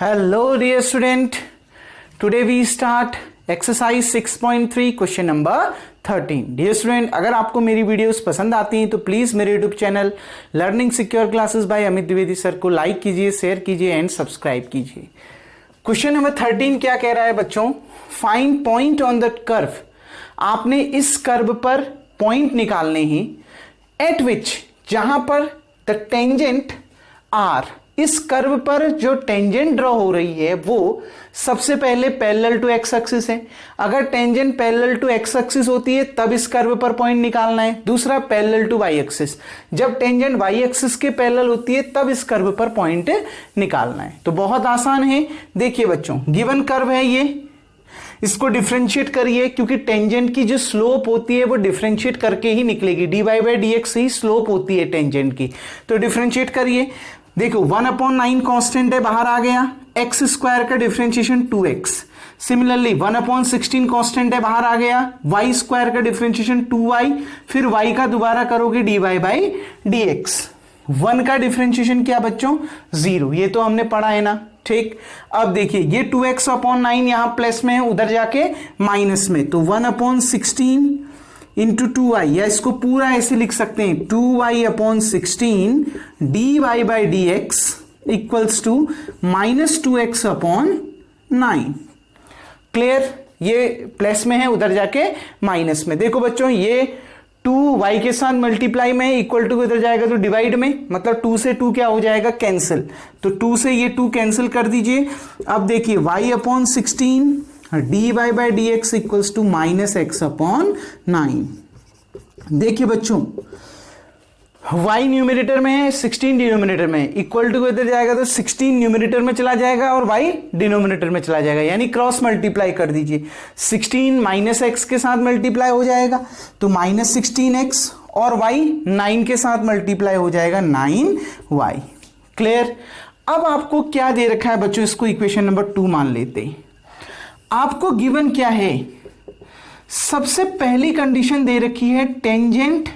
Hello dear student, today we start exercise 6.3 question number 13. Dear student, अगर आपको मेरी videos पसंद आती हैं तो प्लीज मेरे YouTube channel learning secure classes bye Amit Dwivedi sir को लाइक कीजिए, शेयर कीजिए एंड सब्सक्राइब कीजिए. क्वेश्चन नंबर 13 क्या कह रहा है बच्चों? Find point on the curve. आपने इस कर्व पर पॉइंट निकालने ही एट विच, जहां पर द टेंजेंट आर, इस कर्व पर जो टेंजेंट ड्रॉ हो रही है वो सबसे पहले पैरेलल टू एक्स एक्सिस है. अगर tangent parallel to x axis होती है तब इस कर्व पर पॉइंट निकालना है. दूसरा पैरेलल टू वाई एक्सिस, जब टेंजेंट वाई एक्सिस के पैरेलल होती है तब इस कर्व पर पॉइंट निकालना है. तो बहुत आसान है. देखिए बच्चों, गिवन कर्व है ये, इसको डिफरेंशिएट करिए क्योंकि टेंजेंट की जो स्लोप होती है वो डिफरेंशिएट करके ही निकलेगी. dy by D x he slope होती है टेंजेंट की. तो डिफरेंशिएट करिए. देखो 1/9 कांस्टेंट है, बाहर आ गया. एक्स स्क्वायर का डिफरेंशिएशन 2x. सिमिलरली 1/16 कांस्टेंट है, बाहर आ गया. वाई स्क्वायर का डिफरेंशिएशन 2y. फिर y का दोबारा करोगे dy बाई डी एक्स. 1 का डिफरेंशिएशन क्या बच्चों? 0. ये तो हमने पढ़ा है ना. ठीक. अब देखिए ये 2x/9 यहां प्लस में है, उधर जाके माइनस में. तो 1/16 इंटू 2y, या इसको पूरा ऐसे लिख सकते हैं 2y/16 dy by D X equals to -2x/9. Clear? ये प्लस में है, उधर जाके माइनस में. देखो बच्चों, ये 2y के साथ मल्टीप्लाई में इक्वल टू इधर जाएगा तो डिवाइड में, मतलब 2 से 2 क्या हो जाएगा? कैंसिल. तो 2 से ये 2 कैंसिल कर दीजिए. अब देखिए y/16 dy by D X equals to -x/9. देखिए बच्चों, y न्यूमरेटर में है, 16 डिनोमिनेटर में, इक्वल टू इधर जाएगा तो 16 न्यूमरेटर में चला जाएगा और y डिनोमिनेटर में चला जाएगा, यानी क्रॉस मल्टीप्लाई कर दीजिए. 16 -x के साथ मल्टीप्लाई हो जाएगा तो -16x, और y 9 के साथ मल्टीप्लाई हो जाएगा 9y. क्लियर? अब आपको क्या दे रखा है बच्चों? इसको इक्वेशन नंबर 2 मान लेते हैं. आपको गिवन क्या है? सबसे पहली कंडीशन दे रखी है tangent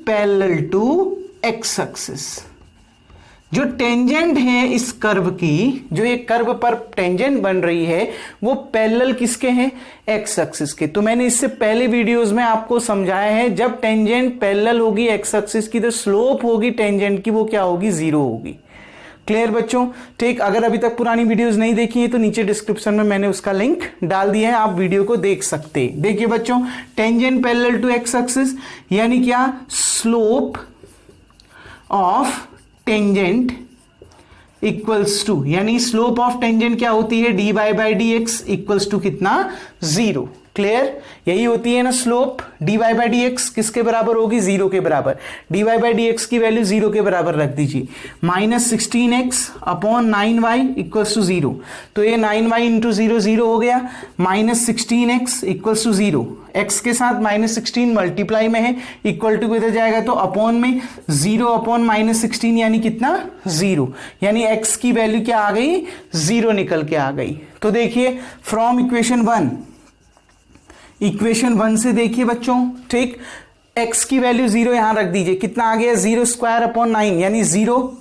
parallel to x axis. जो टेंजेंट है इस कर्व की, जो ये कर्व पर टेंजेंट बन रही है वो पैरेलल किसके हैं? एक्स एक्सिस के. तो मैंने इससे पहले वीडियोस में आपको समझाया है, जब टेंजेंट पैरेलल होगी एक्स एक्सिस की तो स्लोप होगी टेंजेंट की वो क्या होगी? 0 होगी. क्लियर बच्चों? ठीक. अगर अभी तक पुरानी वीडियोस नहीं देखी है तो नीचे डिस्क्रिप्शन में मैंने उसका लिंक डाल दिया है, आप वीडियो को देख सकते हैं. देखिए बच्चों, tangent parallel to x axis यानी क्या? Slope of tangent equals to, यानी स्लोप ऑफ टेंजेंट क्या होती है? dy by D X equals to कितना? 0. क्लियर? यही होती है ना slope. dy by D X किसके बराबर होगी? 0 के बराबर. dy बाई डी एक्स की वैल्यू 0 के बराबर रख दीजिए. -16x/9y equals to 0. तो ये 9y इंटू 0 0 हो गया. -16x equals to 0. x के साथ -16 मल्टीप्लाई में है, इक्वल टू इधर जाएगा तो अपॉन में 0/-16 यानी कितना? 0. यानी x की वैल्यू क्या आ गई? 0 निकल के आ गई. तो देखिए फ्रॉम इक्वेशन 1 से देखिए बच्चों. ठीक. x की वैल्यू 0 यहां रख दीजिए. कितना आ गया? 0²/9 यानी 0.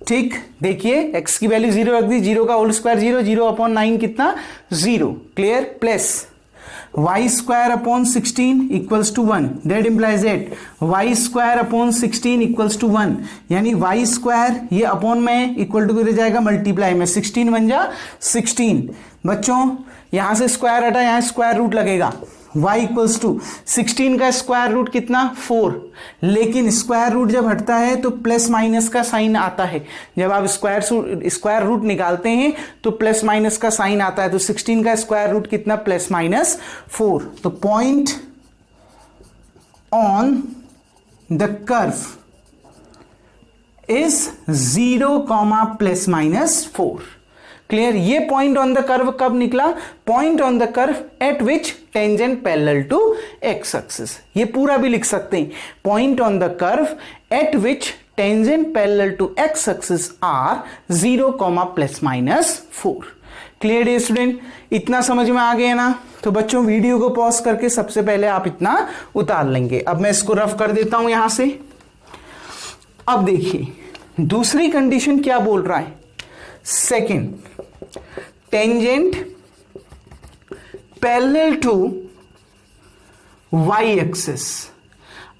ठीक. देखिए x की वैल्यू 0 रख दी, 0 का होल स्क्वायर 0, 0/9 कितना? 0. Clear? Plus y²/16 equals to 1. That implies that y²/16 equals to 1, यानी y², ये अपॉन में इक्वल टू किधर जाएगा? मल्टीप्लाई में. 16 बन जा 16. बच्चों यहां से स्क्वायर हटा, यहां स्क्वायर रूट लगेगा. y इक्वल्स टू 16 का स्क्वायर रूट कितना? 4. लेकिन स्क्वायर रूट जब हटता है तो प्लस माइनस का साइन आता है. जब आप स्क्वायर रूट निकालते हैं तो प्लस माइनस का साइन आता है. तो 16 का स्क्वायर रूट कितना? +-4. तो point on the curve is 0, +-4. Clear? ये पॉइंट ऑन द कर्व कब निकला? Point on the curve at which tangent parallel to x axis. ये पूरा भी लिख सकते हैं. Point on the curve at which tangent parallel to x axis are 0, +-4. Clear dear student? इतना समझ में आ गया ना? तो बच्चों वीडियो को पॉज करके सबसे पहले आप इतना उतार लेंगे. अब मैं इसको रफ कर देता हूं यहां से. अब देखिए दूसरी कंडीशन क्या बोल रहा है, second, tangent parallel to Y axis.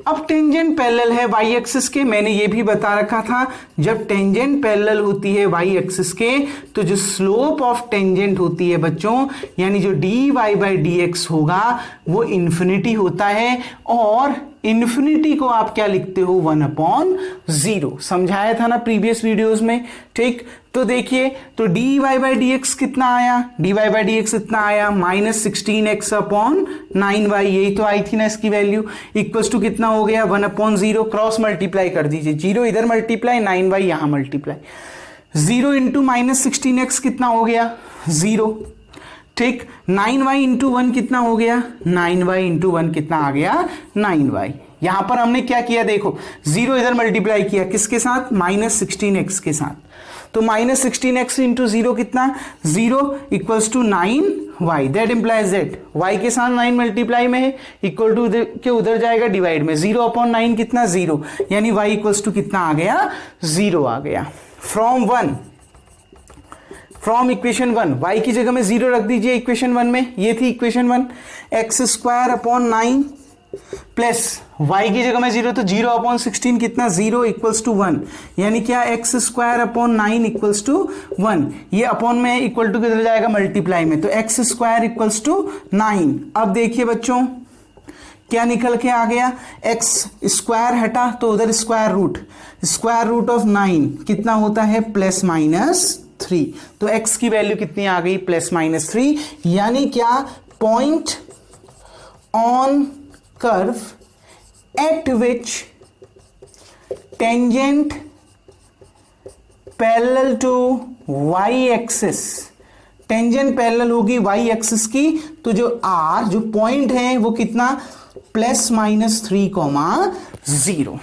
अब टेंजेंट पैरेलल है वाई एक्सिस के, मैंने ये भी बता रखा था जब टेंजेंट पैरेलल होती है वाई एक्सिस के तो जो स्लोप ऑफ टेंजेंट होती है बच्चों, यानी जो D Y by D X होगा वो इन्फिनिटी होता है, और इन्फिनिटी को आप क्या लिखते हो, 1/0। समझाया था ना प्रीवियस वीडियोस में, ठीक। तो देखिए, तो D Y by D X कितना आया, D Y by D X इतना आया -16x/9y, यही तो आई थी ना इसकी वैल्यू, इक्वल्स टू कितना हो गया 1/0, क्रॉस मल्टीप्लाई कर दीजिए, 0 इधर मल्टीप्लाई, 9y यहां मल्टीप्लाई, 0 इंटू -16x कितना हो गया 0, ठीक। 9y इंटू 1 कितना हो गया, 9y इंटू 1 कितना आ गया 9y। यहां पर हमने क्या किया, देखो 0 इधर मल्टीप्लाई किया किसके साथ, -16x के साथ, तो -16x इंटू 0 कितना, 0 equals to 9y, that implies that y के साथ 9 मल्टीप्लाई में है, इक्वल टू के उधर जाएगा डिवाइड में, 0/9 कितना 0, यानी y इक्वल्स टू कितना आ गया 0 आ गया। फ्रॉम इक्वेशन 1 y की जगह में 0 रख दीजिए इक्वेशन 1 में, ये थी इक्वेशन 1, x² प्लस y की जगह में 0 तो 0/16 कितना 0 इक्वल्स टू 1, यानी क्या x² इक्वल्स टू 1, ये अपॉन में इक्वल टू किधर जाएगा मल्टीप्लाई में, तो x² इक्वल्स टू 9। अब देखिए बच्चों क्या निकल के आ गया, x² हटा तो उधर स्क्वायर रूट ऑफ 9 कितना होता है +-3, तो x की वैल्यू कितनी आ गई +-3, यानी क्या, point on curve at which tangent parallel to Y axis, tangent parallel होगी वाई एक्सिस की, तो जो r जो पॉइंट है वो कितना +-3,0।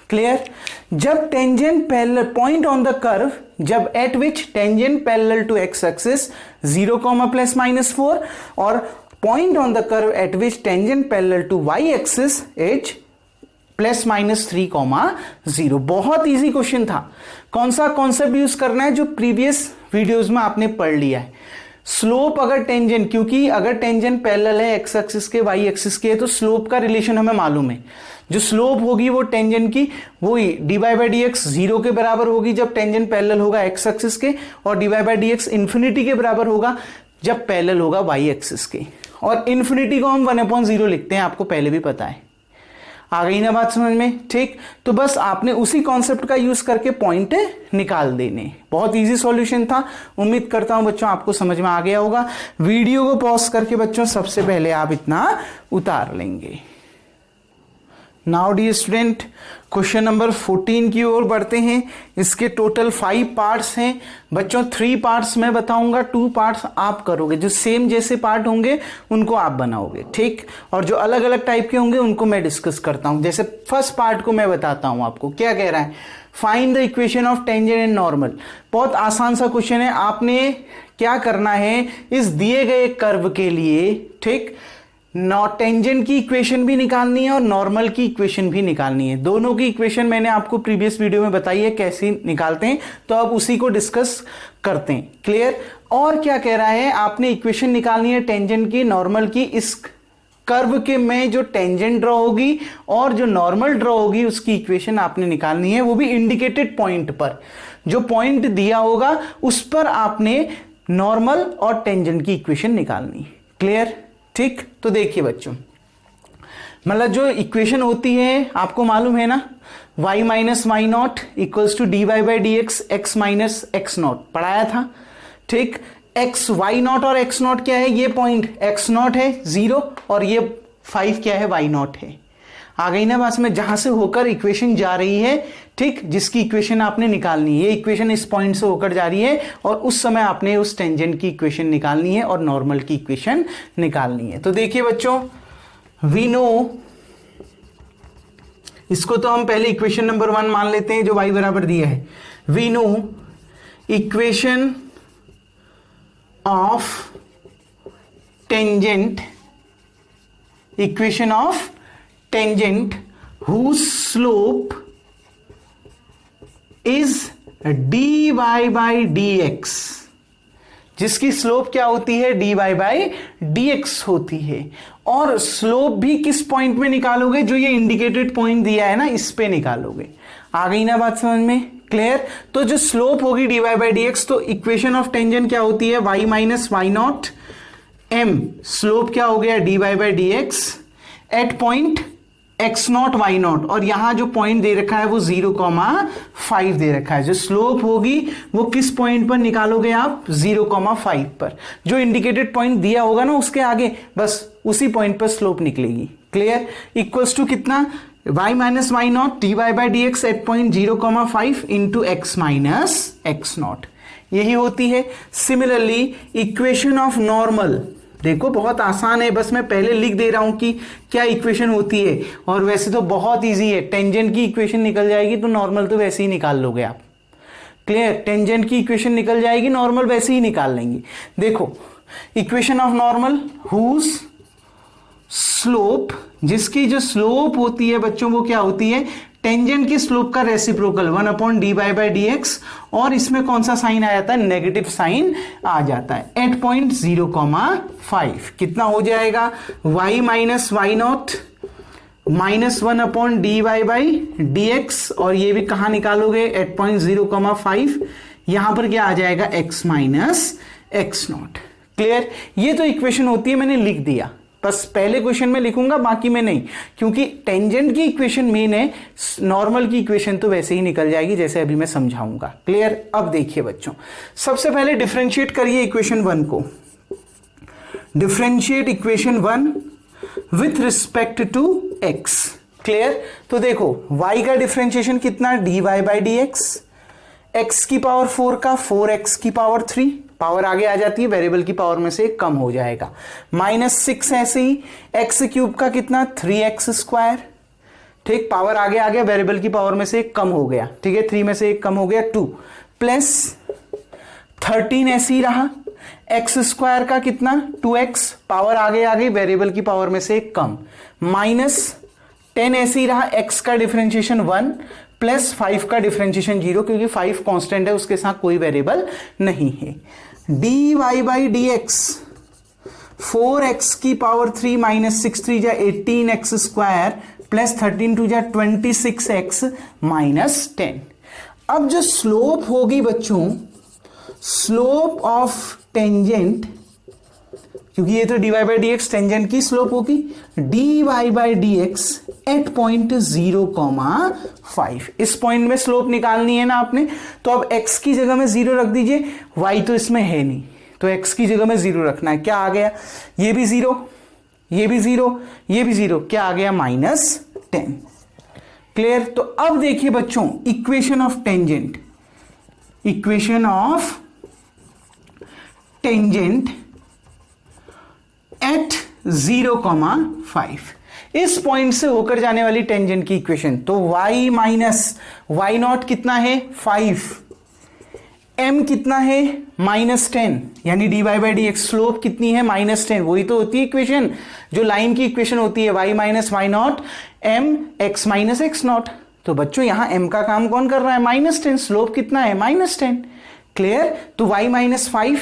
क्लियर। जब tangent parallel, point on the curve, जब at which tangent parallel to x axis 0, +-4, और point on the curve at which tangent parallel to Y axis is +-3,0। बहुत इजी क्वेश्चन था। कौन सा कॉन्सेप्ट यूज करना है, जो प्रीवियस वीडियोस में आपने पढ़ लिया है। स्लोप अगर टेंजेंट, क्योंकि अगर टेंजेंट पैरेलल है एक्स एक्सिस के वाई एक्सिस के, तो स्लोप का रिलेशन हमें मालूम है, जो स्लोप होगी वो टेंजेंट की वो D Y by D X 0 के बराबर होगी जब टेंजेंट पैरेलल होगा एक्स एक्सिस के, और D Y by D X infinity के बराबर होगा जब पैरेलल होगा वाई एक्सिस के, और इन्फिनिटी को हम 1/0 लिखते हैं, आपको पहले भी पता है। आ गई ना बात समझ में, ठीक। तो बस आपने उसी कॉन्सेप्ट का यूज करके पॉइंट निकाल देने, बहुत इजी सॉल्यूशन था। उम्मीद करता हूं बच्चों आपको समझ में आ गया होगा। वीडियो को पॉज करके बच्चों सबसे पहले आप इतना उतार लेंगे। Now dear student, question number 14 की ओर बढ़ते हैं। इसके टोटल 5 पार्ट्स हैं बच्चों। 3 पार्ट्स मैं बताऊंगा, 2 पार्ट्स आप करोगे। जो सेम जैसे पार्ट होंगे उनको आप बनाओगे, ठीक। और जो अलग अलग टाइप के होंगे उनको मैं डिस्कस करता हूं। जैसे फर्स्ट पार्ट को मैं बताता हूं आपको, क्या कह रहा है, find the equation of tangent and normal. बहुत आसान सा क्वेश्चन है। आपने क्या करना है, इस दिए गए कर्व के लिए, ठीक, टेंजेंट की इक्वेशन भी निकालनी है और नॉर्मल की इक्वेशन भी निकालनी है। दोनों की इक्वेशन मैंने आपको प्रीवियस वीडियो में बताई है कैसे निकालते हैं, तो अब उसी को डिस्कस करते हैं। क्लियर। और क्या कह रहा है, आपने इक्वेशन निकालनी है टेंजेंट की, नॉर्मल की। इस कर्व के में जो टेंजेंट ड्रॉ होगी और जो नॉर्मल ड्रॉ होगी उसकी इक्वेशन आपने निकालनी है, वो भी इंडिकेटेड पॉइंट पर। जो पॉइंट दिया होगा उस पर आपने नॉर्मल और टेंजेंट की इक्वेशन निकालनी। क्लियर, ठीक। तो देखिए बच्चों, मतलब जो इक्वेशन होती है आपको मालूम है ना, y minus y nought equals to d Y by D x, x minus x nought पढ़ाया था, ठीक। एक्स वाई नॉट और एक्स नॉट क्या है, ये पॉइंट एक्स नॉट है 0 और ये 5 क्या है, वाई नॉट है। आ गई ना बात में, जहां से होकर इक्वेशन जा रही है, ठीक, जिसकी इक्वेशन आपने निकालनी है। ये इक्वेशन इस पॉइंट से होकर जा रही है और उस समय आपने उस टेंजेंट की इक्वेशन निकालनी है और नॉर्मल की इक्वेशन निकालनी है। तो देखिए बच्चों, वी नो, इसको तो हम पहले इक्वेशन नंबर 1 मान लेते हैं जो y बराबर दिया है। We know equation of tangent, equation of tangent whose slope is dy by dx, जिसकी स्लोप क्या होती है, dy बाई dx होती है। और स्लोप भी किस पॉइंट में निकालोगे, जो ये इंडिकेटेड पॉइंट दिया है ना, इस पे निकालोगे। आ गई ना बात समझ में, क्लियर। तो जो स्लोप होगी dy बाई dx, तो इक्वेशन ऑफ टेंजेंट क्या होती है, y minus y nought m, slope क्या हो गया dy by dx at point x nought y nought, और यहां जो पॉइंट दे रखा है वो 0,5 दे रखा है। जो स्लोप होगी वो किस पॉइंट पर निकालोगे आप, 0,5 पर। जो इंडिकेटेड पॉइंट दिया होगा ना उसके आगे, बस उसी पॉइंट पर स्लोप निकलेगी। क्लियर। इक्वल्स टू कितना, y minus y nought dy by dx at point 0,5 into x minus x nought, यही होती है। सिमिलरली इक्वेशन ऑफ नॉर्मल, देखो बहुत आसान है, बस मैं पहले लिख दे रहा हूं कि क्या इक्वेशन होती है, और वैसे तो बहुत इजी है। टेंजेंट की इक्वेशन निकल जाएगी तो नॉर्मल तो वैसे ही निकाल लोगे आप। क्लियर। टेंजेंट की इक्वेशन निकल जाएगी, नॉर्मल वैसे ही निकाल लेंगे। देखो equation of normal, whose slope, जिसकी जो स्लोप होती है बच्चों वो क्या होती है, टेंजेंट की स्लोप का रेसिप्रोकल 1/dy बाई dx, और इसमें कौन सा साइन आ जाता है, नेगेटिव साइन आ जाता है एट पॉइंट 0,5। कितना हो जाएगा, y minus y nought minus 1/dy by dx, और ये भी कहां निकालोगे, एट पॉइंट 0,5। यहां पर क्या आ जाएगा, x minus x not. Clear. ये तो इक्वेशन होती है, मैंने लिख दिया, बस पहले क्वेश्चन में लिखूंगा, बाकी में नहीं, क्योंकि टेंजेंट की इक्वेशन मेन है, नॉर्मल की इक्वेशन तो वैसे ही निकल जाएगी जैसे अभी मैं समझाऊंगा। क्लियर। अब देखिए बच्चों, सबसे पहले डिफरेंशिएट करिए इक्वेशन 1 को। Differentiate equation 1 with respect to x। Clear. तो देखो y का डिफरेंशिएशन कितना, dy बाई dx, x की पावर 4 का 4x की पावर 3, पावर आगे आ जाती है, वेरिएबल की पावर में से कम हो जाएगा, -6 ऐसे ही, x क्यूब का कितना 3x स्क्वायर, ठीक, पावर आगे आ गया, वेरिएबल की पावर में से एक कम हो गया, ठीक है, 3 में से एक कम हो गया 2, प्लस 13 ऐसे ही रहा, x स्क्वायर का कितना 2x, पावर आगे आ गई, वेरिएबल की पावर में से एक कम, -10 ऐसे ही रहा, x का डिफरेंशिएशन 1 प्लस 5 का डिफरेंशिएशन 0, क्योंकि 5 कांस्टेंट है, उसके साथ कोई वेरिएबल नहीं है। dy बाई dx 4x की पावर 3 माइनस 6 3 जा 18x स्क्वायर प्लस 13 2 जा 26x माइनस 10। अब जो स्लोप होगी बच्चों, स्लोप ऑफ टेंजेंट, क्योंकि ये तो dy बाई dx टेंजेंट की स्लोप होगी, dy by dx at point 0,5। इस पॉइंट में स्लोप निकालनी है ना आपने, तो अब x की जगह में 0 रख दीजिए, y तो इसमें है नहीं, तो x की जगह में 0 रखना है। क्या आ गया, ये भी 0, ये भी 0, ये भी 0, क्या आ गया, -10। क्लियर। तो अब देखिए बच्चों equation of tangent, equation of tangent eight 0,5, इस पॉइंट से होकर जाने वाली टेंजेंट की इक्वेशन, तो y माइनस वाई नॉट कितना है 5, m कितना है -10, यानी dy बाई dx, स्लोप कितनी है -10, वही तो होती है इक्वेशन, जो लाइन की इक्वेशन होती है, y minus y nought m x minus x nought. तो बच्चों यहां m का काम कौन कर रहा है, -10, स्लोप कितना है -10। क्लियर। तो y minus 5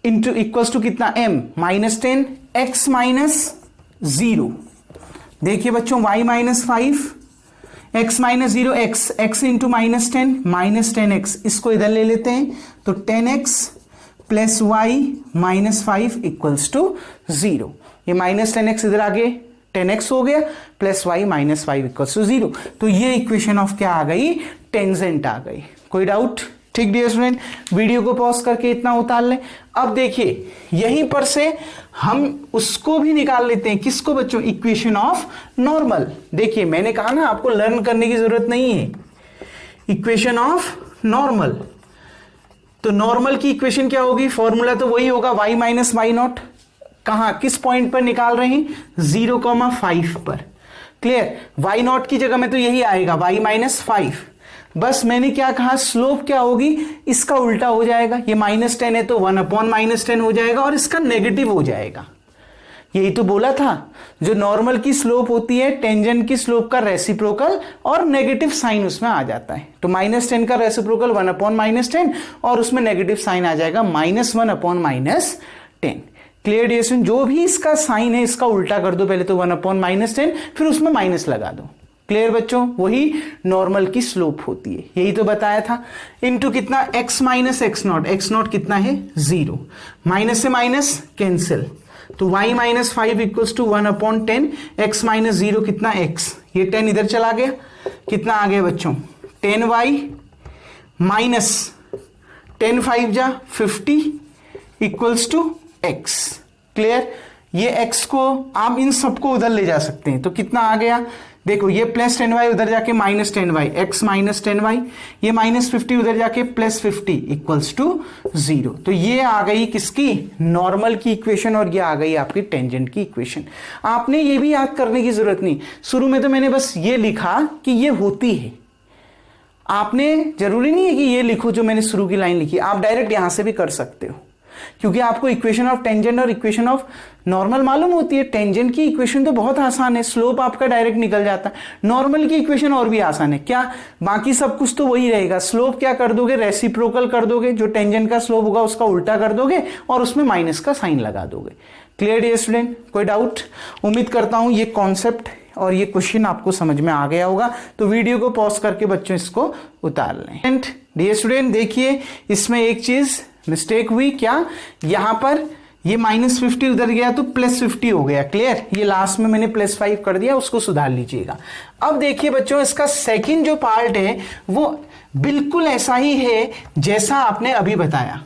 into equals to कितना, m -10 x माइनस 0। देखिए बच्चों y minus 5 x minus 0 x into -10 इसको इधर ले लेते हैं, तो 10x plus y minus 5 equals to 0। ये -10x इधर आगे 10x हो गया, plus y minus 5 equals to 0। तो ये इक्वेशन ऑफ क्या आ गई, टेंजेंट आ गई। कोई डाउट, ठीक डियर स्टूडेंट, वीडियो को पॉज करके इतना उतार लें। अब देखिए यहीं पर से हम उसको भी निकाल लेते हैं, किसको बच्चों, इक्वेशन ऑफ नॉर्मल। देखिए मैंने कहा ना आपको लर्न करने की जरूरत नहीं है, इक्वेशन ऑफ नॉर्मल। तो नॉर्मल की इक्वेशन क्या होगी, फॉर्मूला तो वही होगा, y माइनस वाई नॉट, कहां किस पॉइंट पर निकाल रहे हैं, 0,5 पर। क्लियर। y नॉट की जगह में तो यही आएगा, y माइनस 5। बस मैंने क्या कहा, स्लोप क्या होगी, इसका उल्टा हो जाएगा, ये -10 है तो 1/-10 हो जाएगा, और इसका नेगेटिव हो जाएगा। यही तो बोला था, जो नॉर्मल की स्लोप होती है टेंजेंट की स्लोप का रेसिप्रोकल और नेगेटिव साइन उसमें आ जाता है। तो -10 का रेसिप्रोकल 1/-10 और उसमें नेगेटिव साइन आ जाएगा -1/-10। Clear dear student? जो भी इसका साइन है इसका उल्टा कर दो, पहले तो 1/-10 फिर उसमें माइनस लगा दो। क्लियर बच्चों? वही नॉर्मल की स्लोप होती है, यही तो बताया था। इनटू कितना x माइनस x0, x0 कितना है 0, माइनस से माइनस कैंसिल, तो y minus 5 equals to 1/10, x minus 0 कितना x, ये 10 इधर चला गया, कितना आ गया बच्चों 10y माइनस 10 5 जा 50 इक्वल्स टू x। क्लियर? ये x को आप इन सबको उधर ले जा सकते हैं, तो कितना आ गया देखो, ये प्लस 10y उधर जाके minus 10y, x minus 10y, ये माइनस 50 उधर जाके प्लस 50 इक्वल्स टू 0। तो ये आ गई किसकी? नॉर्मल की इक्वेशन, और ये आ गई आपकी टेंजेंट की इक्वेशन। आपने ये भी याद करने की जरूरत नहीं, शुरू में तो मैंने बस ये लिखा कि ये होती है, आपने जरूरी नहीं है कि ये लिखो जो मैंने शुरू की लाइन लिखी, आप डायरेक्ट यहां से भी कर सकते हो, क्योंकि आपको इक्वेशन ऑफ टेंजेंट और इक्वेशन ऑफ नॉर्मल मालूम होती है। टेंजेंट की इक्वेशन तो बहुत आसान है, स्लोप आपका डायरेक्ट निकल जाता है। नॉर्मल की इक्वेशन और भी आसान है, क्या बाकी सब कुछ तो वही रहेगा। स्लोप क्या कर दोगे? रेसिप्रोकल कर दोगे, जो टेंजेंट का स्लोप होगा उसका उल्टा कर दोगे और उसमें माइनस का साइन लगा दोगे। Clear dear student? कोई डाउट? उम्मीद करता हूं ये कॉन्सेप्ट और ये क्वेश्चन आपको समझ में आ गया होगा। तो वीडियो को पॉज करके बच्चों इसको उतार लें। डियर स्टूडेंट देखिए, इसमें एक चीज मिस्टेक हुई, क्या यहां पर ये -50 उधर गया तो +50 हो गया। क्लियर? ये लास्ट में मैंने +5 कर दिया, उसको सुधार लीजिएगा। अब देखिए बच्चों, इसका सेकंड जो पार्ट है वो बिल्कुल ऐसा ही है जैसा आपने अभी बताया।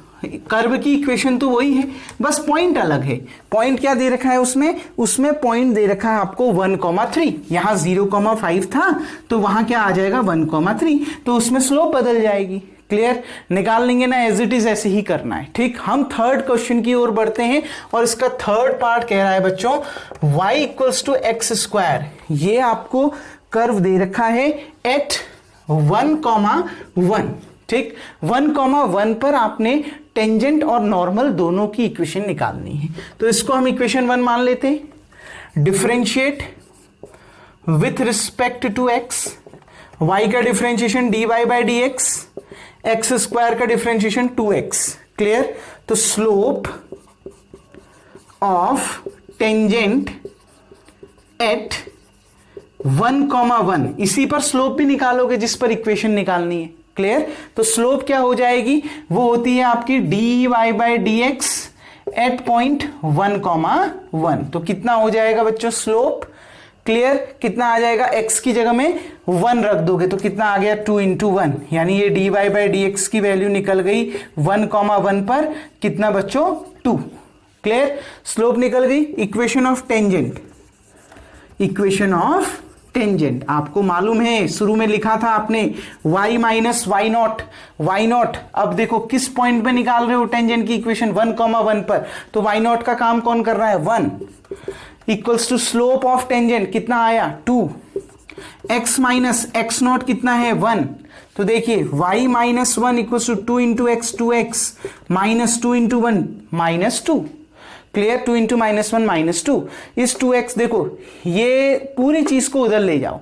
कर्व की इक्वेशन तो वही है, बस पॉइंट अलग है। पॉइंट क्या दे रखा है उसमें पॉइंट दे रखा है आपको 1,3। यहां 0,5 था तो वहां क्या आ जाएगा 1,3, तो उसमें स्लोप बदल जाएगी। क्लियर? निकाल लेंगे ना, एज इट इज ऐसे ही करना है। ठीक, हम थर्ड क्वेश्चन की ओर बढ़ते हैं और इसका थर्ड पार्ट कह रहा है बच्चों y इक्वल्स टू x²। ये आपको कर्व दे रखा है एट 1,1। ठीक, 1,1 पर आपने टेंजेंट और नॉर्मल दोनों की इक्वेशन निकालनी है। तो इसको हम इक्वेशन 1 मान लेते हैं। Differentiate with respect to x, y का डिफरेंशिएशन dy/dx, x² का डिफरेंशिएशन 2x। क्लियर? तो स्लोप ऑफ टेंजेंट एट 1,1, इसी पर स्लोप भी निकालोगे जिस पर इक्वेशन निकालनी है। क्लियर? तो स्लोप क्या हो जाएगी? वो होती है आपकी dy/dx एट पॉइंट 1,1। तो कितना हो जाएगा बच्चों स्लोप? क्लियर? कितना आ जाएगा? x की जगह में 1 रख दोगे तो कितना आ गया 2 × 1, यानी ये dy/dx की वैल्यू निकल गई 1,1 पर कितना बच्चों 2। क्लियर? स्लोप निकल गई। Equation of tangent, equation of tangent आपको मालूम है, शुरू में लिखा था आपने y माइनस y0। अब देखो किस पॉइंट पे निकाल रहे हो टेंजेंट की इक्वेशन 1,1 पर, तो y0 का काम कौन कर रहा है 1 equals to slope of tangent कितना आया 2, x माइनस x0 कितना है 1। तो देखिए y minus 1 equals to 2 × x, 2x minus 2 × 1 -2। Clear? 2 × -1 -2। इस 2x देखो ये पूरी चीज को उधर ले जाओ,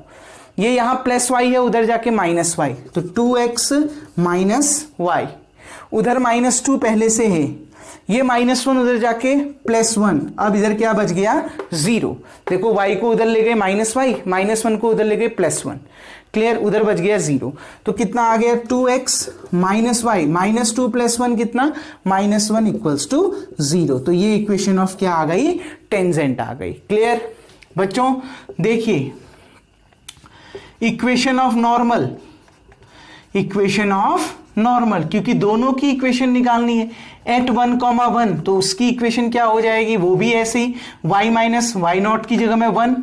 ये यहां +y है उधर जाके -y, तो 2x -y, उधर -2 पहले से है, ये -1 उधर जाके +1, अब इधर क्या बच गया 0। देखो y को उधर ले गए -y, -1 को उधर ले गए +1। क्लियर? उधर बच गया 0, तो कितना आ गया 2x -y, -2 + 1 कितना -1 इक्वल्स टू 0। तो ये इक्वेशन ऑफ क्या आ गई? टेंजेंट आ गई। क्लियर बच्चों? देखिए equation of normal, equation of normal, क्योंकि दोनों की इक्वेशन निकालनी है एट 1,1, तो उसकी इक्वेशन क्या हो जाएगी? वो भी ऐसे ही y माइनस y0 की जगह में 1।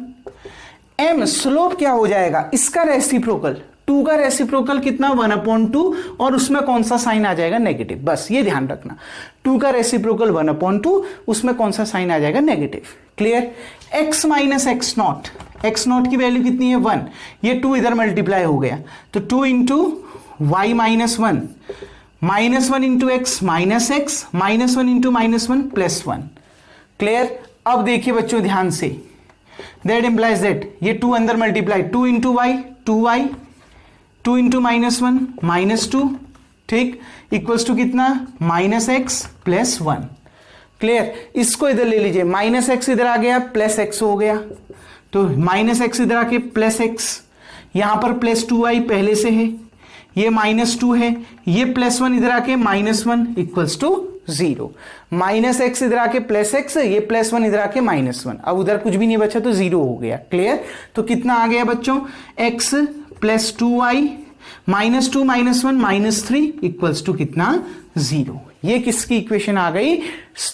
m स्लोप क्या हो जाएगा? इसका रेसिप्रोकल 2 का रेसिप्रोकल कितना 1/2, और उसमें कौन सा साइन आ जाएगा नेगेटिव। बस ये ध्यान रखना, 2 का रेसिप्रोकल 1/2, उसमें कौन सा साइन आ जाएगा negative. Clear? x minus x0 की वैल्यू कितनी है 1, ये 2 इधर मल्टीप्लाई हो गया, तो 2 × y minus 1 -1 × x -x -1 × -1 +1। Clear? अब देखिए बच्चों ध्यान से, दैट इंप्लाइज दैट ये 2 अंदर multiply 2 into Y 2y 2 into -1 -2 ठीक इक्वल्स टू कितना -x प्लस 1। क्लियर, इसको इधर ले लीजिए, -x इधर आ गया प्लस x हो गया, तो -x इधर आके प्लस x, यहां पर प्लस 2y पहले से है, ये -2 है, ये +1 इधर आके -1 इक्वल्स टू 0, -x इधर आके प्लस x, ये +1 इधर आके -1, अब उधर कुछ भी नहीं बचा तो 0 हो गया। क्लियर, तो कितना आ गया बच्चों x plus 2y -2 -1 -3 equals to कितना 0। ये किसकी इक्वेशन आ गई,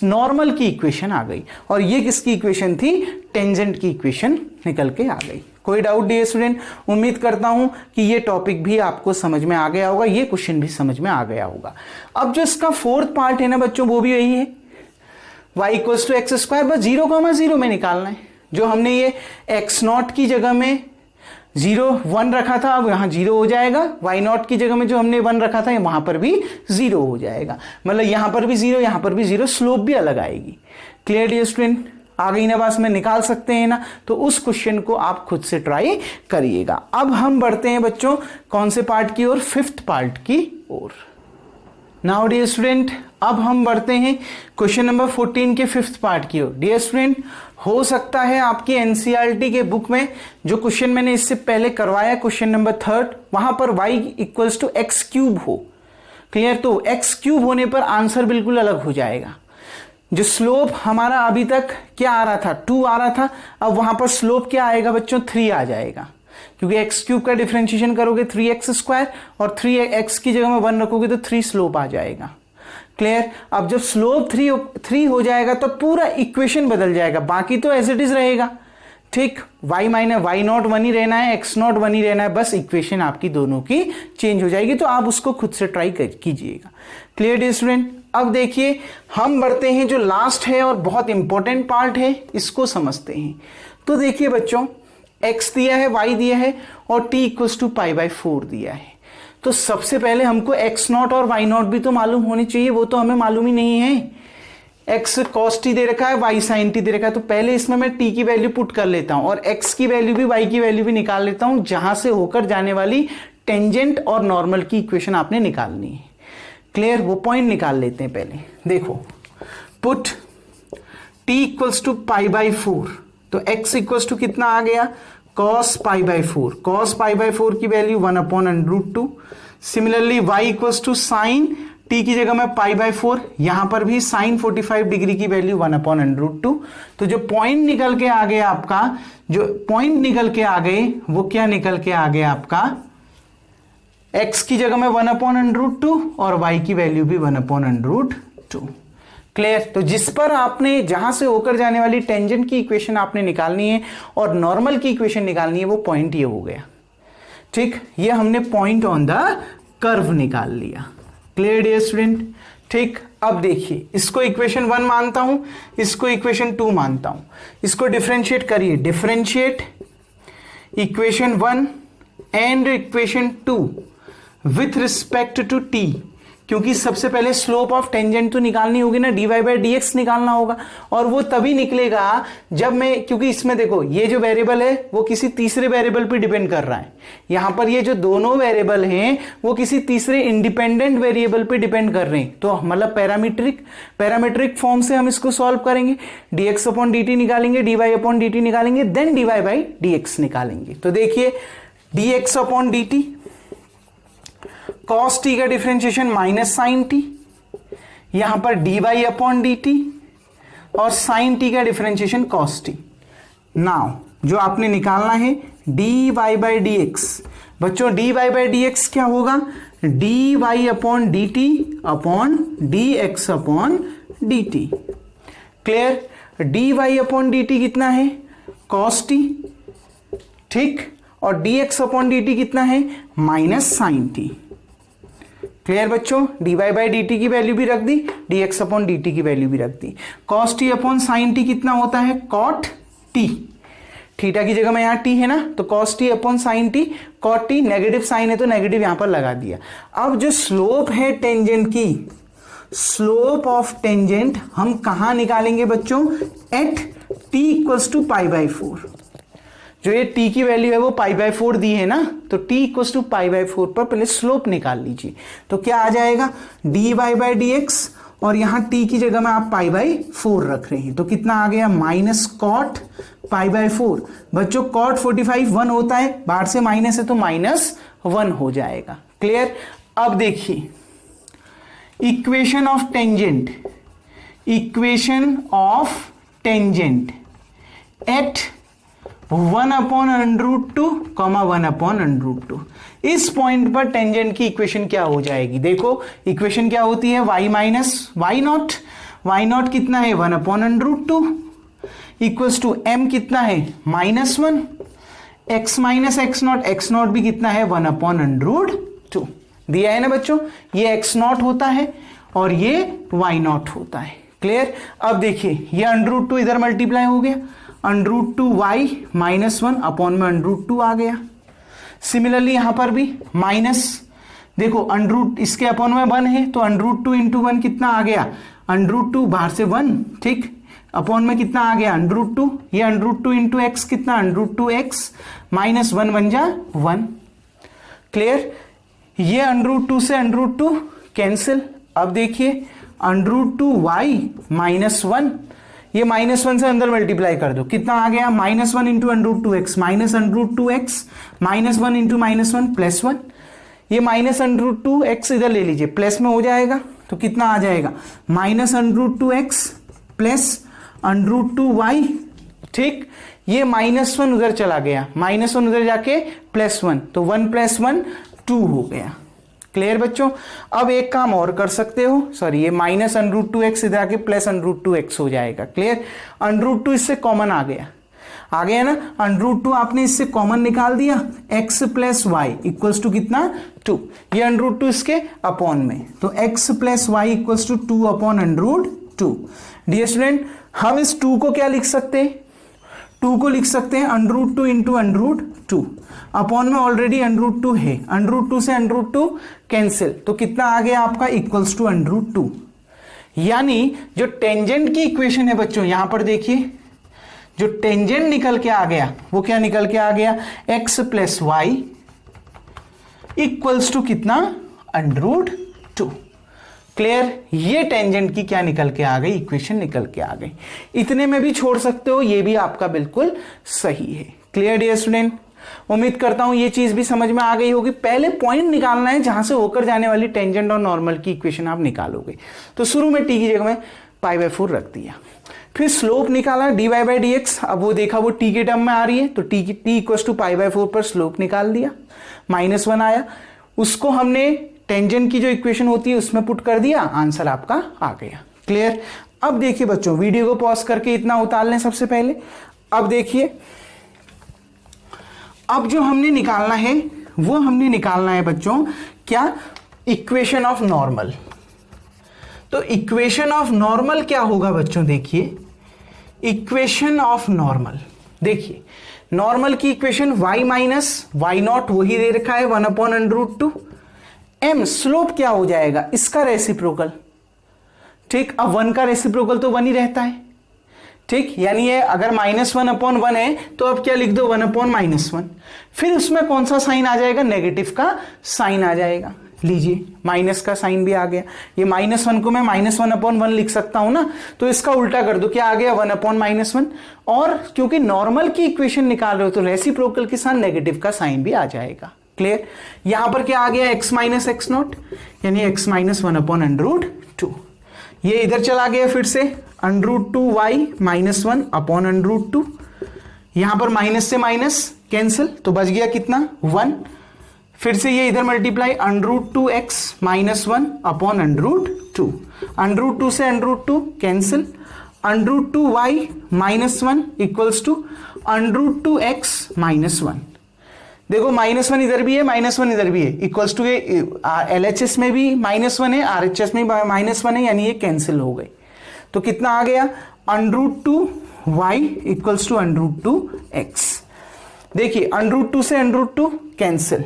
नॉर्मल की इक्वेशन आ गई, और ये किसकी इक्वेशन थी, टेंजेंट की इक्वेशन निकल के आ गई। कोई डाउट डियर स्टूडेंट? उम्मीद करता हूं कि ये टॉपिक भी आपको समझ में आ गया होगा, ये क्वेश्चन भी समझ में आ गया होगा। अब जो इसका फोर्थ पार्ट है ना बच्चों, वो भी यही है, y equals to x square, बस 0,0 में निकालना है। जो हमने ये x0 की जगह में 0 1 रखा था, अब यहां 0 हो जाएगा, y0 की जगह में जो हमने 1 रखा था वहां पर भी 0 हो जाएगा, मतलब यहां पर भी 0 यहां पर भी 0, स्लोप भी अलग आएगी। Clear dear student? आ गई ना बात में, निकाल सकते हैं ना, तो उस क्वेश्चन को आप खुद से ट्राई करिएगा। अब हम बढ़ते हैं बच्चों कौन से पार्ट की ओर, 5th पार्ट की ओर। नाउ डियर स्टूडेंट, अब हम बढ़ते हैं क्वेश्चन नंबर 14 के 5th पार्ट की ओर। डियर स्टूडेंट, हो सकता है आपकी एनसीईआरटी के बुक में जो क्वेश्चन मैंने इससे पहले करवाया, क्वेश्चन नंबर 3, वहां पर y equals to x cube हो। क्लियर, तो एक्स क्यूब होने पर आंसर बिल्कुल अलग हो जाएगा। जो स्लोप हमारा अभी तक क्या आ रहा था, 2 आ रहा था, अब वहां पर स्लोप क्या आएगा बच्चों, 3 आ जाएगा, क्योंकि एक्स क्यूब का डिफरेंशिएशन करोगे 3x² और 3x की जगह में 1 रखोगे तो 3 स्लोप आ जाएगा। क्लियर, अब जब स्लोप 3 हो जाएगा तो पूरा इक्वेशन बदल जाएगा, बाकी तो एज इट इज रहेगा। ठीक, y0 1 ही रहना है, x0 1 ही रहना है, बस इक्वेशन आपकी दोनों की चेंज हो जाएगी। तो आप उसको खुद से ट्राई कीजिएगा। Clear dear student? अब देखिए हम बढ़ते हैं जो लास्ट है और बहुत इंपॉर्टेंट पार्ट है, इसको समझते हैं। तो देखिए बच्चों, x दिया है, y दिया है और t इक्वल्स टू π/4 दिया है। तो सबसे पहले हमको x0 और y0 भी तो मालूम होनी चाहिए, वो तो हमें मालूम ही नहीं है। x cos t दे रखा है, y sin t दे रखा है, तो पहले इसमें मैं t की वैल्यू पुट कर लेता हूं और x की वैल्यू भी y की वैल्यू भी निकाल लेता हूं, जहां से होकर जाने वाली टेंजेंट और नॉर्मल की इक्वेशन आपने निकालनी है। क्लियर, वो पॉइंट निकाल लेते हैं पहले। देखो, पुट t इक्वल्स टू π/4, तो x इक्वल्स टू कितना आ गया, cos π/4, cos π/4 की value 1/√2। Similarly y equals to sine t की जगह में π/4, यहां पर भी साइन 45 डिग्री की वैल्यू 1/√2। तो जो पॉइंट निकल के आ गया आपका, जो पॉइंट निकल के आ गए वो क्या निकल के आ गया आपका, x की जगह में 1/√2 और y की वैल्यू भी 1/√2। क्लियर, तो जिस पर आपने जहां से होकर जाने वाली टेंजेंट की इक्वेशन आपने निकालनी है और नॉर्मल की इक्वेशन निकालनी है, वो पॉइंट ये हो गया। ठीक, ये हमने पॉइंट ऑन द कर्व निकाल लिया। Clear dear student? ठीक, अब देखिए, इसको इक्वेशन 1 मानता हूं, इसको इक्वेशन 2 मानता हूं, इसको डिफरेंशिएट करिए, differentiate equation 1 and equation 2 with respect to t, क्योंकि सबसे पहले स्लोप ऑफ टेंजेंट तो निकालनी होगी ना, dy/dx निकालना होगा, और वो तभी निकलेगा जब मैं, क्योंकि इसमें देखो ये जो वेरिएबल है वो किसी तीसरे वेरिएबल पे डिपेंड कर रहा है, यहां पर ये जो दोनों वेरिएबल हैं वो किसी तीसरे इंडिपेंडेंट वेरिएबल पे डिपेंड कर रहे हैं। तो मतलब पैरामीट्रिक फॉर्म से हम इसको सॉल्व करेंगे, dx/dt निकालेंगे, dy/dt निकालेंगे, देन dy/dx निकालेंगे। तो देखिए, dx/dt, cos t का डिफरेंशिएशन माइनस साइन t, यहां पर dy/dt और साइन t का डिफरेंशिएशन cos t। नाउ जो आपने निकालना है dy/dx, बच्चों dy/dx क्या होगा, dy/dt upon dx/dt। Clear, dy/dt कितना है, cos t, ठीक, और dx/dt कितना है, माइनस साइन t। क्लियर बच्चों, dy/dt की वैल्यू भी रख दी, dx/dt की वैल्यू भी रख दी। cos t upon sine t कितना होता है, cot t, थीटा की जगह में यहां t है ना, तो cos t upon sine t, cot t, negative sine है तो नेगेटिव यहां पर लगा दिया। अब जो स्लोप है टेंजेंट की, स्लोप ऑफ टेंजेंट हम कहां निकालेंगे बच्चों, at t equals to pi by 4। जो ये t की वैल्यू है वो पाई बाई 4 दी है ना, तो t equals to pi by 4 पर पहले स्लोप निकाल लीजिए। तो क्या आ जाएगा dy बाई dx, और यहां t की जगह में आप पाई बाई 4 रख रहे हैं, तो कितना आ गया माइनस कॉट पाई बाई 4। बच्चों कॉट 45 1 होता है, बाहर से माइनस है तो माइनस 1 हो जाएगा। क्लियर। अब देखिए equation of tangent, equation of tangent eight 1/√2, 1/√2। इस पॉइंट पर टेंजेंट की इक्वेशन क्या हो जाएगी? देखो इक्वेशन क्या होती है, y minus y nought, y nought कितना है 1/√2 इक्वल्स टू m कितना है -1, x minus x not, x not भी कितना है 1/√2 दिया है ना बच्चों। ये x नॉट होता है और ये y नॉट होता है। क्लियर। अब देखिए ये √2 इधर मल्टीप्लाई हो गया, √2y -1 अपॉन में √2 आ गया। सिमिलरली यहां पर भी माइनस, देखो √ इसके अपॉन में 1 है तो √2 इंटू 1 कितना आ गया, √2 बाहर से 1, ठीक, अपॉन में कितना आ गया √2, ये √2 इंटू एक्स कितना √2x -1 बन जा 1। क्लियर। ये √2 से √2 कैंसिल। अब देखिए √2y -1, ये -1 से अंदर मल्टीप्लाई कर दो, कितना आ गया -1 इंटू √2x -√2x -1 इंटू -1 +1। ये -√2x इधर ले लीजिए, प्लस में हो जाएगा तो कितना आ जाएगा -√2x प्लस √2y, ठीक। ये -1 उधर चला गया, -1 उधर जाके +1, तो 1 + 1 2 हो गया। क्लियर बच्चों। अब एक काम और कर सकते हो, सॉरी ये -√2x इधर आके प्लस √2x हो जाएगा। क्लियर। √2 इससे कॉमन आ गया ना, √2 आपने इससे कॉमन निकाल दिया, x + y इक्वल्स टू कितना 2, ये √2 इसके अपॉन में, तो x + y equals to 2/√2। Dear student हम इस 2 को क्या लिख सकते हैं, 2 को लिख सकते हैं √2 इंटू √2, अपॉन में ऑलरेडी √2 है, √2 से √2 कैंसिल, तो कितना आ गया आपका इक्वल्स टू √2। यानी जो टेंजेंट की इक्वेशन है बच्चों, यहां पर देखिए जो टेंजेंट निकल के आ गया वो क्या निकल के आ गया, x + y इक्वल्स टू कितना √2। क्लियर। ये टेंजेंट की क्या निकल के आ गई, इक्वेशन निकल के आ गई। इतने में भी छोड़ सकते हो, ये भी आपका बिल्कुल सही है। Clear dear student. उम्मीद करता हूं ये चीज भी समझ में आ गई होगी। पहले पॉइंट निकालना है जहां से होकर जाने वाली टेंजेंट और नॉर्मल की इक्वेशन आप निकालोगे। तो शुरू में टी की जगह में π/4 रख दिया, फिर स्लोप निकाला dy बाई dx, अब वो देखा वो t के टर्म में आ रही है तो t इक्वल्स टू π/4 पर स्लोप निकाल दिया, -1 आया, उसको हमने टेंजेंट की जो इक्वेशन होती है उसमें पुट कर दिया, आंसर आपका आ गया। क्लियर। अब देखिए बच्चों वीडियो को पॉज करके इतना उतार लें सबसे पहले। अब देखिए अब जो हमने निकालना है वो हमने निकालना है बच्चों क्या, इक्वेशन ऑफ नॉर्मल। तो इक्वेशन ऑफ नॉर्मल क्या होगा बच्चों, देखिए इक्वेशन ऑफ नॉर्मल, देखिए नॉर्मल की equation y minus y nought वही दे रखा है 1/√2, m स्लोप क्या हो जाएगा इसका रेसिप्रोकल, ठीक। अब 1 का रेसिप्रोकल तो 1 ही रहता है, ठीक, यानी ये अगर -1/1 है तो अब क्या लिख दो 1/-1, फिर उसमें कौन सा साइन आ जाएगा, नेगेटिव का साइन आ जाएगा। लीजिए माइनस का साइन भी आ गया, ये -1 को मैं -1/1 लिख सकता हूं ना, तो इसका उल्टा कर दो, क्या आ गया 1/-1, और क्योंकि नॉर्मल की इक्वेशन निकाल रहे हो तो रेसिप्रोकल के साथ नेगेटिव का साइन भी आ जाएगा। क्लियर। यहां पर क्या आ गया x - x0 यानी x - 1/√2, ये इधर चला गया फिर से √2y -1 अपॉन √2, यहां पर माइनस से माइनस कैंसिल, तो बच गया कितना 1, फिर से ये इधर मल्टीप्लाई √2x -1 अपॉन √2, √2 से √2 cancel, √2y -1 equals to √2x -1। देखो -1 इधर भी है, -1 इधर भी है, इक्वल्स टू ये LHS में भी -1 है, RHS में -1 है, यानी ये कैंसिल हो गई। तो कितना आ गया √2y इक्वल्स टू √2x। देखिए √2 से √2 कैंसिल।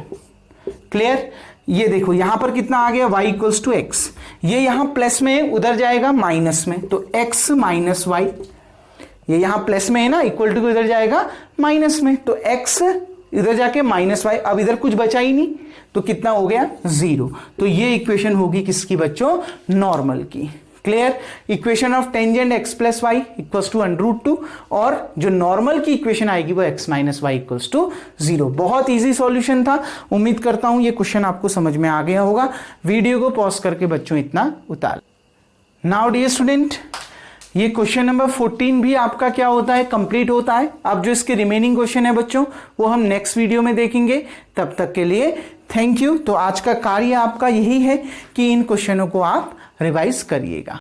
क्लियर। ये देखो यहां पर कितना आ गया y इक्वल्स टू x, ये यहां प्लस में उधर जाएगा माइनस में, तो x - y, ये यहां प्लस में है ना, इक्वल टू इधर जाएगा माइनस में, तो x इधर जाके माइनस वाई, अब इधर कुछ बचा ही नहीं, तो कितना हो गया 0। तो ये इक्वेशन होगी किसकी बच्चों, नॉर्मल की। Clear. Equation of tangent x plus y equals to √2, और जो नॉर्मल की इक्वेशन आएगी वो x minus y equals to 0। बहुत इजी सॉल्यूशन था। उम्मीद करता हूं ये क्वेश्चन आपको समझ में आ गया होगा। वीडियो को पॉज करके बच्चों इतना उतार। नाउ डियर स्टूडेंट, ये क्वेश्चन नंबर 14 भी आपका क्या होता है, कंप्लीट होता है। अब जो इसके रिमेनिंग क्वेश्चन है बच्चों वो हम नेक्स्ट वीडियो में देखेंगे। तब तक के लिए थैंक यू। तो आज का कार्य आपका यही है कि इन क्वेश्चनों को आप रिवाइज करिएगा।